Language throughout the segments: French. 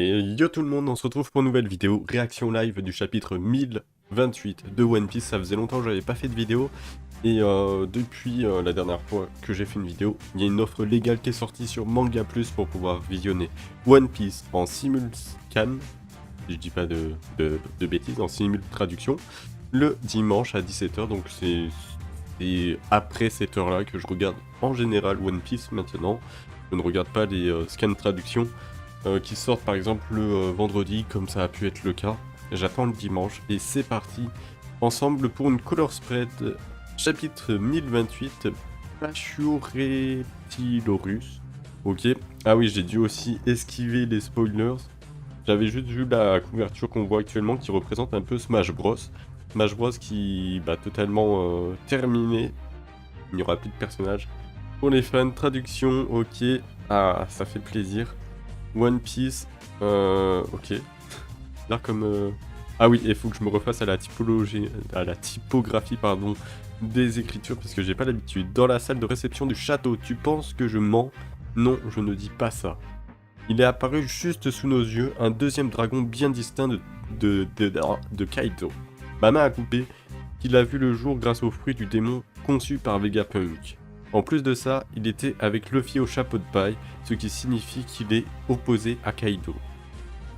Et yo tout le monde, on se retrouve pour une nouvelle vidéo, réaction live du chapitre 1028 de One Piece. Ça faisait longtemps que j'avais pas fait de vidéo, et depuis la dernière fois que j'ai fait une vidéo, il y a une offre légale qui est sortie sur Manga Plus pour pouvoir visionner One Piece en simulcan, si je dis pas de bêtises, en simul traduction, le dimanche à 17h, donc c'est après cette heure-là que je regarde en général One Piece maintenant. Je ne regarde pas les scans traduction qui sortent par exemple le vendredi, comme ça a pu être le cas. J'attends le dimanche et c'est parti ensemble pour une color spread chapitre 1028 Pachioretilorus. Ok. Ah oui, j'ai dû aussi esquiver les spoilers. J'avais juste vu la couverture qu'on voit actuellement qui représente un peu Smash Bros. Smash Bros qui va totalement terminé. Il n'y aura plus de personnages. Pour les fans, traduction, ok. Ah, ça fait plaisir. One Piece, ok. Là comme... Ah oui, il faut que je me refasse à la typographie, pardon, des écritures, parce que j'ai pas l'habitude. Dans la salle de réception du château, tu penses que je mens? Non, je ne dis pas ça. Il est apparu juste sous nos yeux, un deuxième dragon bien distinct de Kaito. Ma main a coupé, qu'il a vu le jour grâce au fruit du démon conçu par Vegapunk. En plus de ça, il était avec Luffy au chapeau de paille, ce qui signifie qu'il est opposé à Kaido.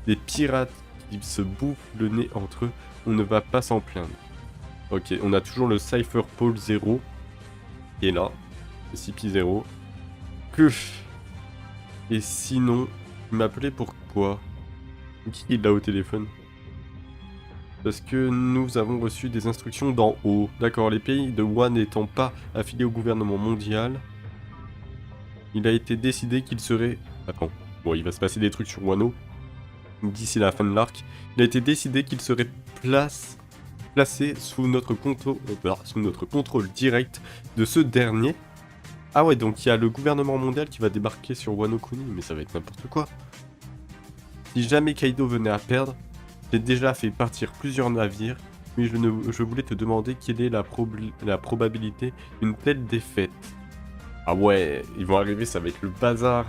Des pirates qui se bouffent le nez entre eux, on ne va pas s'en plaindre. Ok, on a toujours le Cypher Pole 0, qui est là, le CP0. Puf. Et sinon, il m'appelait pourquoi? Qui est là au téléphone? Parce que nous avons reçu des instructions d'en haut. D'accord, les pays de Wano n'étant pas affiliés au gouvernement mondial, il a été décidé qu'il serait... Attends, bon, il va se passer des trucs sur Wano d'ici la fin de l'arc. Il a été décidé qu'il serait placé sous notre contrôle direct de ce dernier. Ah ouais, donc il y a le gouvernement mondial qui va débarquer sur Wano Kuni, mais ça va être n'importe quoi. Si jamais Kaido venait à perdre, j'ai déjà fait partir plusieurs navires, mais je voulais te demander quelle est la probabilité d'une telle défaite. Ah ouais, ils vont arriver, ça va être le bazar.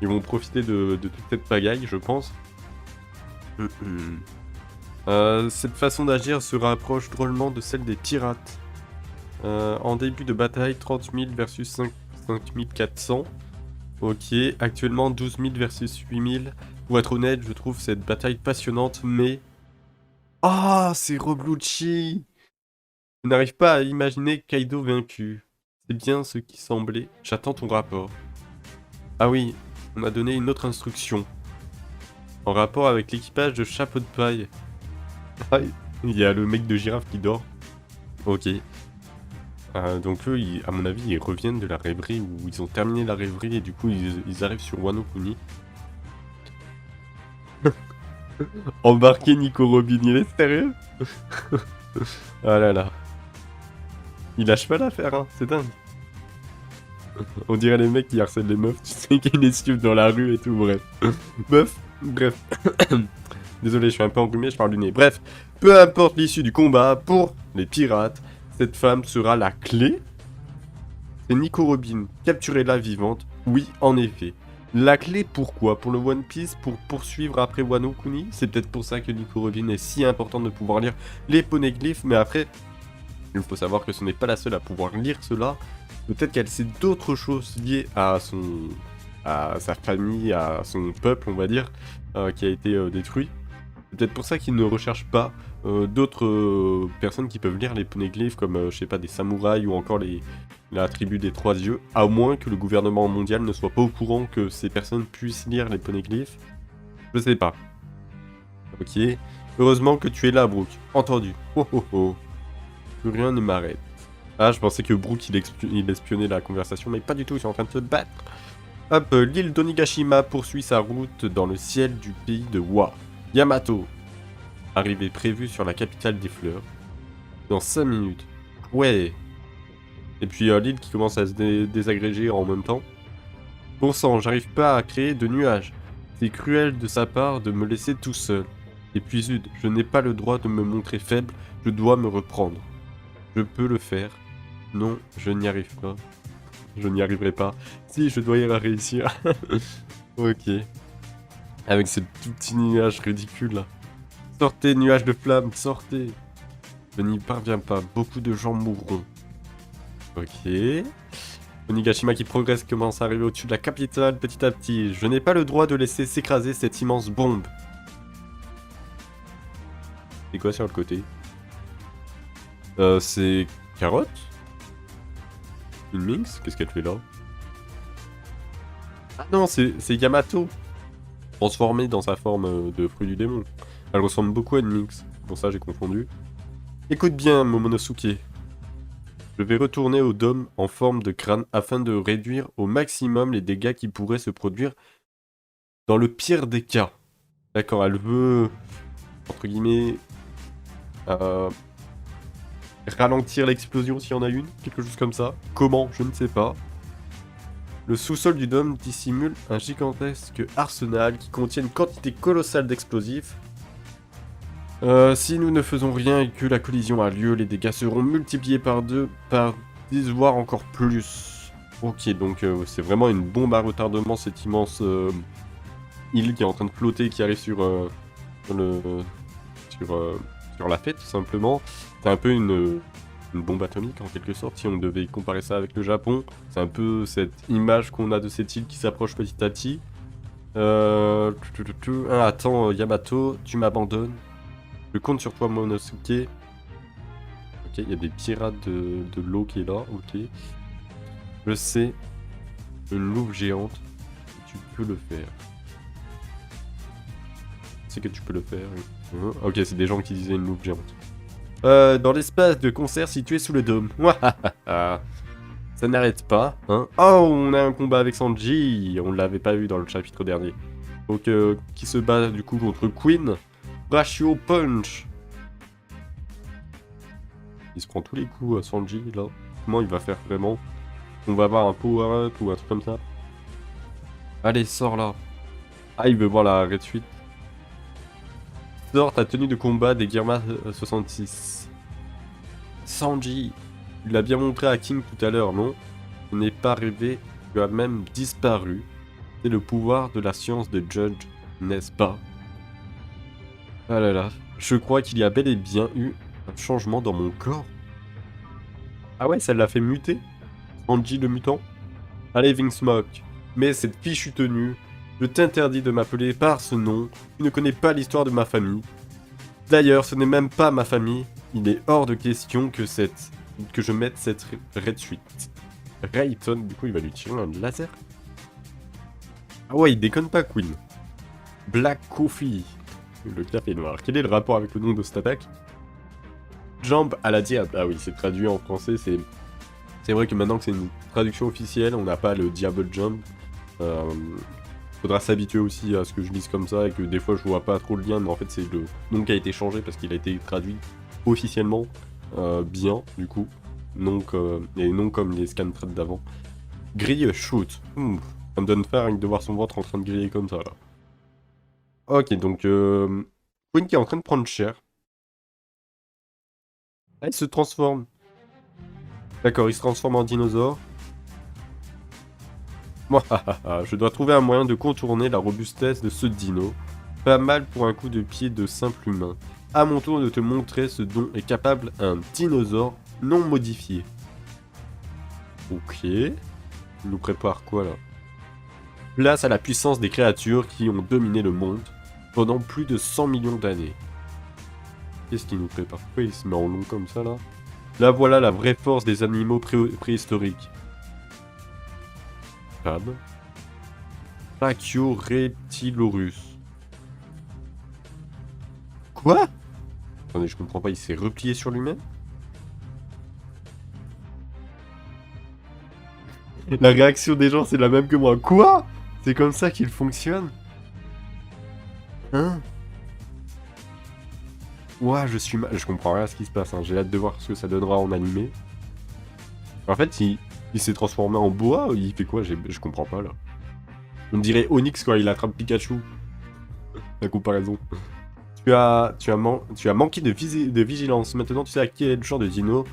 Ils vont profiter de toute cette pagaille, je pense. Cette façon d'agir se rapproche drôlement de celle des pirates. En début de bataille, 30 000 versus 5 400. Ok, actuellement 12 000 versus 8 000. Pour être honnête, je trouve cette bataille passionnante, mais... Ah, c'est Roblucci! Je n'arrive pas à imaginer Kaido vaincu. C'est bien ce qui semblait. J'attends ton rapport. Ah oui, on m'a donné une autre instruction. En rapport avec l'équipage de Chapeau de Paille. Ah, il y a le mec de girafe qui dort. Ok. Donc eux, à mon avis, ils reviennent de la rêverie où ils ont terminé la rêverie et du coup, ils arrivent sur Wano Kuni. Embarquer Nico Robin, il est sérieux? Ah là là. Il lâche pas l'affaire, hein, c'est dingue. On dirait les mecs qui harcèlent les meufs, tu sais, qui les suivent dans la rue et tout, bref. Bref. Désolé, je suis un peu enrhumé, je parle du nez. Bref, peu importe l'issue du combat, pour les pirates, cette femme sera la clé. C'est Nico Robin, capturez-la vivante. Oui, en effet. La clé, pourquoi? Pour le One Piece, pour poursuivre après Wano Kuni? C'est peut-être pour ça que Nico Robin est si important de pouvoir lire les poneglyphes, mais après, il faut savoir que ce n'est pas la seule à pouvoir lire cela. Peut-être qu'elle sait d'autres choses liées à sa famille, à son peuple, on va dire, qui a été détruit. C'est peut-être pour ça qu'il ne recherche pas d'autres personnes qui peuvent lire les poneglyphes, comme, je sais pas, des samouraïs ou encore la tribu des trois yeux, à moins que le gouvernement mondial ne soit pas au courant que ces personnes puissent lire les poneglyphes. Je sais pas. Ok. Heureusement que tu es là, Brook. Entendu. Oh oh oh. Plus rien ne m'arrête. Ah, je pensais que Brook il espionnait la conversation, mais pas du tout, ils sont en train de se battre. Hop, l'île d'Onigashima poursuit sa route dans le ciel du pays de Wa. Yamato. Arrivée prévue sur la capitale des fleurs. Dans 5 minutes. Ouais. Et puis l'île qui commence à se désagréger en même temps. Bon sang, j'arrive pas à créer de nuages. C'est cruel de sa part de me laisser tout seul. Et puis zut, je n'ai pas le droit de me montrer faible, je dois me reprendre. Je peux le faire. Non, je n'y arrive pas. Je n'y arriverai pas. Si, je dois y réussir. Ok. Avec ces tout petits nuages ridicules là. Sortez, nuages de flammes, sortez. Je n'y parviens pas, beaucoup de gens mourront. Ok. Onigashima qui progresse commence à arriver au-dessus de la capitale petit à petit. Je n'ai pas le droit de laisser s'écraser cette immense bombe. C'est quoi sur le côté? C'est... Carotte? Une Minx? Qu'est-ce qu'elle fait là? Ah non, c'est Yamato. Transformée dans sa forme de fruit du démon. Elle ressemble beaucoup à une Minx. Pour ça, j'ai confondu. Écoute bien, Momonosuke. Je vais retourner au dôme en forme de crâne afin de réduire au maximum les dégâts qui pourraient se produire dans le pire des cas. D'accord, elle veut, entre guillemets, ralentir l'explosion s'il y en a une, quelque chose comme ça. Comment, je ne sais pas. Le sous-sol du dôme dissimule un gigantesque arsenal qui contient une quantité colossale d'explosifs. Si nous ne faisons rien et que la collision a lieu, les dégâts seront multipliés par 2, par 10, voire encore plus. Ok, donc c'est vraiment une bombe à retardement, cette immense île qui est en train de flotter, qui arrive sur la fête, tout simplement. C'est un peu une bombe atomique, en quelque sorte, si on devait comparer ça avec le Japon. C'est un peu cette image qu'on a de cette île qui s'approche petit à petit. Ah, attends, Yamato, tu m'abandonnes. Je compte sur toi, Momonosuke. Ok, il y a des pirates de l'eau qui est là, ok. Je sais, une louve géante, tu peux le faire. Je sais que tu peux le faire. Ok, c'est des gens qui disaient une louve géante. Dans l'espace de concert situé sous le dôme. Ça n'arrête pas, hein. Oh, on a un combat avec Sanji. On l'avait pas vu dans le chapitre dernier. Donc, qui se bat du coup contre Queen. Ratio Punch. Il se prend tous les coups à Sanji, là. Comment il va faire vraiment? On va avoir un power-up ou un truc comme ça. Allez, sors là. Ah, il veut voir la Red Suite. Sors ta tenue de combat des Girma 66. Sanji, il l'a bien montré à King tout à l'heure, non? Ce n'est pas rêvé, tu as même disparu. C'est le pouvoir de la science de Judge, n'est-ce pas? Ah là là, je crois qu'il y a bel et bien eu un changement dans mon corps. Ah ouais, ça l'a fait muter? Sanji le mutant? Allez, Vingsmoke, mets cette fichue tenue. Je t'interdis de m'appeler par ce nom. Tu ne connais pas l'histoire de ma famille. D'ailleurs, ce n'est même pas ma famille. Il est hors de question que je mette cette Red Suite. Rayton, du coup, il va lui tirer un laser. Ah ouais, il déconne pas, Queen. Black Coffee. Le café noir. Quel est le rapport avec le nom de cette attaque? Jump à la diable. Ah oui, c'est traduit en français. C'est vrai que maintenant que c'est une traduction officielle, on n'a pas le Diable Jump. Faudra s'habituer aussi à ce que je lise comme ça et que des fois je vois pas trop le lien, mais en fait c'est le nom qui a été changé parce qu'il a été traduit officiellement bien, du coup. Donc, et non comme les scan trades d'avant. Grille, shoot. Ça me donne faim rien que de voir son ventre en train de griller comme ça là. Ok, donc Queen qui est en train de prendre cher. Ah, il se transforme. D'accord, il se transforme en dinosaure. Moi, je dois trouver un moyen de contourner la robustesse de ce dino. Pas mal pour un coup de pied de simple humain. À mon tour de te montrer ce dont est capable un dinosaure non modifié. Ok. Il nous prépare quoi là? Place à la puissance des créatures qui ont dominé le monde pendant plus de 100 millions d'années. Qu'est-ce qu'il nous prépare? Pourquoi il se met en long comme ça là? Là voilà la vraie force des animaux préhistoriques. Fab. Pachyoreptilorus. Quoi? Attendez, je comprends pas, il s'est replié sur lui-même? La réaction des gens, c'est la même que moi. Quoi? C'est comme ça qu'il fonctionne? Hein? Ouah, je comprends rien à ce qui se passe, hein. J'ai hâte de voir ce que ça donnera en animé. En fait, il s'est transformé en boa, il fait quoi? Je comprends pas, là. On dirait Onyx quand il attrape Pikachu. La comparaison. Tu as manqué de vigilance. Maintenant, tu sais à quel genre de dino.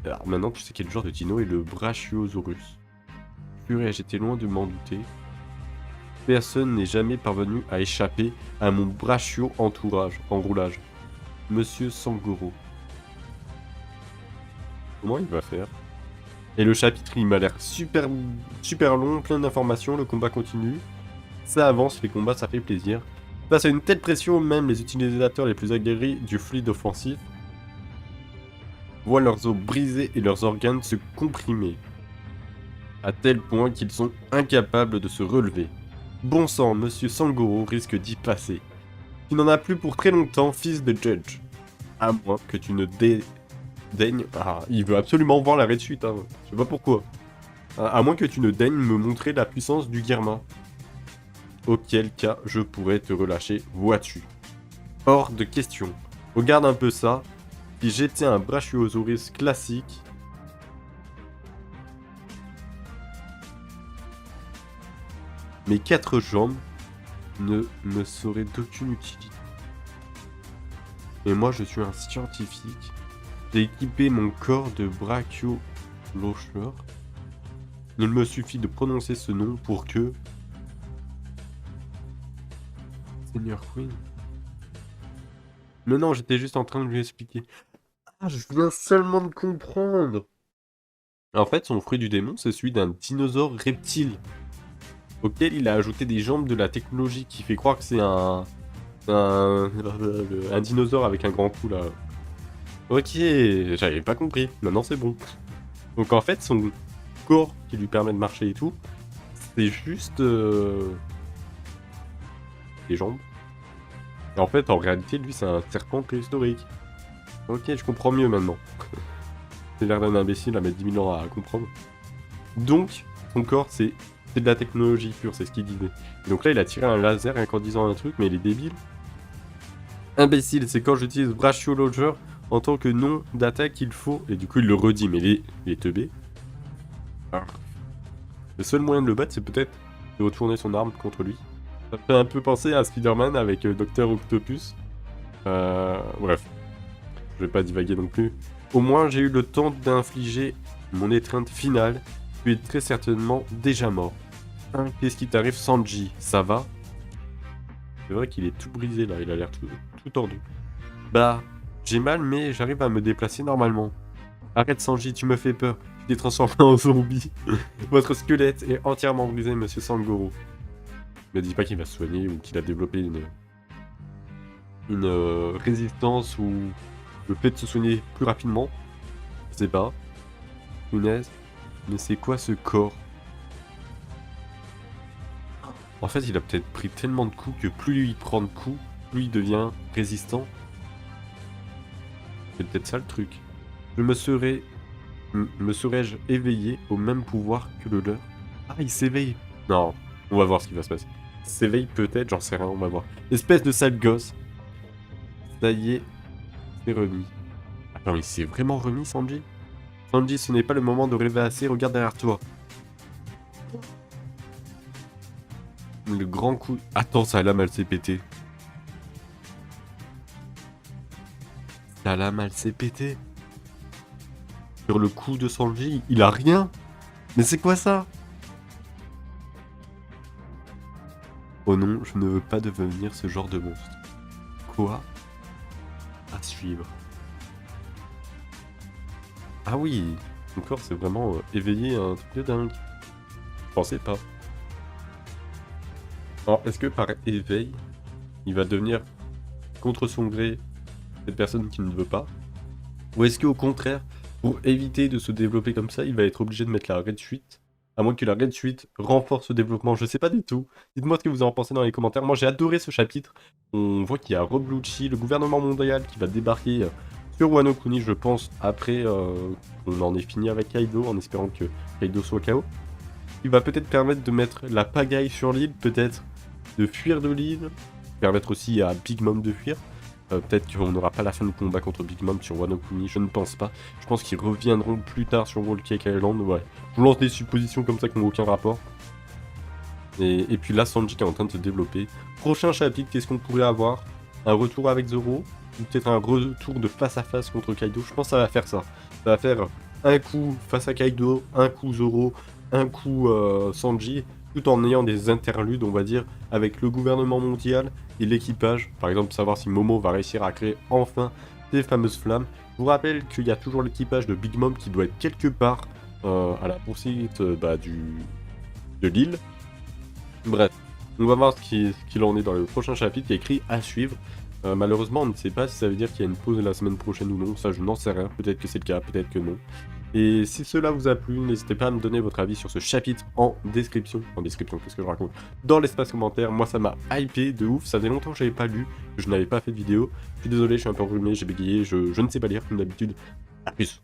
Alors maintenant, tu sais quel genre de dino est le Brachiosaurus. Purée, j'étais loin de m'en douter. Personne n'est jamais parvenu à échapper à mon brachio enroulage. Monsieur Sangoro. Comment il va faire? Et le chapitre, il m'a l'air super, super long, plein d'informations, le combat continue. Ça avance, les combats, ça fait plaisir. Face à une telle pression, même les utilisateurs les plus aguerris du fluide offensif voient leurs os brisés et leurs organes se comprimer, à tel point qu'ils sont incapables de se relever. Bon sang, Monsieur Sangoro risque d'y passer. Tu n'en as plus pour très longtemps, fils de Judge. À moins que tu ne daignes... Ah, il veut absolument voir l'arrêt de chute, hein. Je sais pas pourquoi. À moins que tu ne daignes me montrer la puissance du Guerma. Auquel cas, je pourrais te relâcher, vois-tu. Hors de question. Regarde un peu ça. Si j'étais un Brachiosaurus classique... Mes 4 jambes ne me seraient d'aucune utilité. Et moi, je suis un scientifique. J'ai équipé mon corps de Brachiolocher. Il me suffit de prononcer ce nom pour que... Seigneur Queen. Mais non, j'étais juste en train de lui expliquer. Ah, je viens seulement de comprendre. En fait, son fruit du démon, c'est celui d'un dinosaure reptile, auquel il a ajouté des jambes de la technologie qui fait croire que c'est un dinosaure avec un grand cou là. Ok, j'avais pas compris. Maintenant c'est bon. Donc en fait, son corps qui lui permet de marcher et tout, c'est juste des jambes. Et en fait, en réalité, lui, c'est un serpent préhistorique. Ok, je comprends mieux maintenant. J'ai l'air d'un imbécile à mettre 10 000 ans à comprendre. Donc, son corps, c'est de la technologie pure, c'est ce qu'il disait. Et donc là, il a tiré un laser rien qu'en disant un truc, mais il est débile. Imbécile, c'est quand j'utilise Brachiologer en tant que nom d'attaque qu'il faut. Et du coup, il le redit, mais il est teubé. Ah. Le seul moyen de le battre, c'est peut-être de retourner son arme contre lui. Ça fait un peu penser à Spider-Man avec Dr Octopus. Bref. Je vais pas divaguer non plus. Au moins, j'ai eu le temps d'infliger mon étreinte finale. Tu es très certainement déjà mort. Hein, qu'est-ce qui t'arrive, Sanji? Ça va? C'est vrai qu'il est tout brisé là, il a l'air tout tordu. Bah, j'ai mal, mais j'arrive à me déplacer normalement. Arrête, Sanji, tu me fais peur. Tu t'es transformé en zombie. Votre squelette est entièrement brisé, monsieur Sangoro. Ne dis pas qu'il va se soigner ou qu'il a développé une résistance ou le fait de se soigner plus rapidement. Je sais pas. Punaise. Mais c'est quoi ce corps? En fait, il a peut-être pris tellement de coups que plus il prend de coups, plus il devient résistant. C'est peut-être ça le truc. Me serais-je éveillé au même pouvoir que le leur? Ah, il s'éveille. Non, on va voir ce qui va se passer. Il s'éveille peut-être, j'en sais rien, on va voir. Espèce de sale gosse. Ça y est, c'est remis. Attends, il s'est vraiment remis, Sanji? Sanji, ce n'est pas le moment de rêver assez, regarde derrière toi. Le grand coup... Attends, sa lame, elle s'est pétée. Sa lame, elle s'est pétée. Sur le coup de Sanji, il a rien. Mais c'est quoi ça? Oh non, je ne veux pas devenir ce genre de monstre. Quoi? À suivre. Ah oui, son corps c'est vraiment éveillé un truc de dingue. Je pensais pas. Alors, est-ce que par éveil, il va devenir contre son gré cette personne qui ne veut pas? Ou est-ce qu'au contraire, pour éviter de se développer comme ça, il va être obligé de mettre la Red Suite? À moins que la Red Suite renforce ce développement, je sais pas du tout. Dites-moi ce que vous en pensez dans les commentaires. Moi j'ai adoré ce chapitre. On voit qu'il y a Rob Lucci, le gouvernement mondial qui va débarquer sur Wano Kuni, je pense, après on en est fini avec Kaido, en espérant que Kaido soit KO. Il va peut-être permettre de mettre la pagaille sur l'île, peut-être de fuir de l'île, permettre aussi à Big Mom de fuir. Peut-être qu'on n'aura pas la fin de combat contre Big Mom sur Wano Kuni, je ne pense pas. Je pense qu'ils reviendront plus tard sur Whole Cake Island, ouais. Je vous lance des suppositions comme ça qui n'ont aucun rapport. Et puis là, Sanji qui est en train de se développer. Prochain chapitre, qu'est-ce qu'on pourrait avoir? Un retour avec Zoro? Ou peut-être un retour de face à face contre Kaido? Je pense que ça va faire ça. Ça va faire un coup face à Kaido, un coup Zoro, un coup Sanji. tout en ayant des interludes, on va dire, avec le gouvernement mondial et l'équipage. Par exemple, savoir si Momo va réussir à créer enfin ces fameuses flammes. Je vous rappelle qu'il y a toujours l'équipage de Big Mom qui doit être quelque part à la poursuite de l'île. Bref, on va voir ce qu'il en est dans le prochain chapitre. Il y a écrit à suivre. Malheureusement, on ne sait pas si ça veut dire qu'il y a une pause la semaine prochaine ou non. Ça, je n'en sais rien. Peut-être que c'est le cas, peut-être que non. Et si cela vous a plu, n'hésitez pas à me donner votre avis sur ce chapitre en description. En description, qu'est-ce que je raconte? Dans l'espace commentaire. Moi, ça m'a hypé de ouf. Ça faisait longtemps que j'avais pas lu, que je n'avais pas fait de vidéo. Je suis désolé, je suis un peu enrhumé, j'ai bégayé, je ne sais pas lire comme d'habitude. A plus.